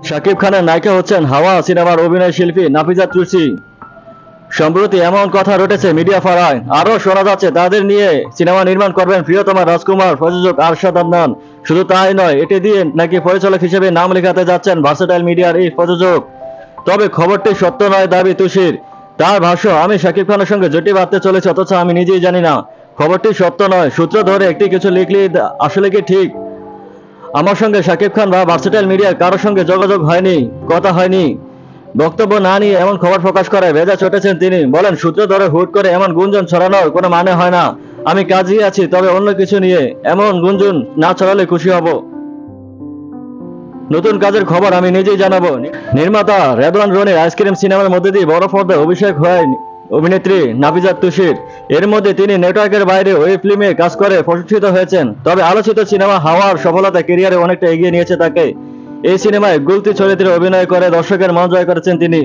শাকিব খানের নায়িকা হচ্ছেন হাওয়া সিনেমার অভিনয় শিল্পী নাফিজা তুলসী। সম্প্রতি এমন কথা রটেছে মিডিয়া ফাড়ায়, আরও শোনা যাচ্ছে তাদের নিয়ে সিনেমা নির্মাণ করবেন প্রিয়তমা রাজকুমার প্রযোজক আরশাদ আদনান। শুধু তাই নয়, এটি দিয়ে নাকি পরিচালক হিসেবে নাম লেখাতে যাচ্ছেন ভার্সেটাইল মিডিয়ার এই প্রযোজক। তবে খবরটি সত্য নয় দাবি তুষির। তার ভাষ্য, আমি শাকিব খানের সঙ্গে জুটি বাঁধতে চলেছি, অথচ আমি নিজেই জানি না। খবরটি সত্য নয়, সূত্র ধরে একটি কিছু লিখলি আসলে কি ঠিক? আমার সঙ্গে শাকিব খান বা ভার্সেটাইল মিডিয়ার কারোর সঙ্গে যোগাযোগ হয়নি, কথা হয়নি। বক্তব্য না নিয়ে এমন খবর প্রকাশ করে ভেজা চটেছেন তিনি। বলেন, সূত্র ধরে হুট করে এমন গুঞ্জন ছড়ানোর কোনো মানে হয় না। আমি কাজই আছি, তবে অন্য কিছু নিয়ে এমন গুঞ্জন না ছড়ালে খুশি হব। নতুন কাজের খবর আমি নিজেই জানাবো। নির্মাতা রেদওয়ান রনির আইসক্রিম সিনেমার মধ্যে দিয়ে বড় পর্দায় অভিষেক হয় অভিনেত্রী নাফিজা তুষির। এর মধ্যে তিনি নেটওয়ার্কের বাইরে ওই ফিল্মে কাজ করে প্রশংসিত হয়েছেন। তবে আলোচিত সিনেমা হাওয়ার সফলতা ক্যারিয়ারে অনেকটা এগিয়ে নিয়েছে তাকে। এই সিনেমায় গুলতি চরিত্রে অভিনয় করে দর্শকের মন জয় করেছেন তিনি।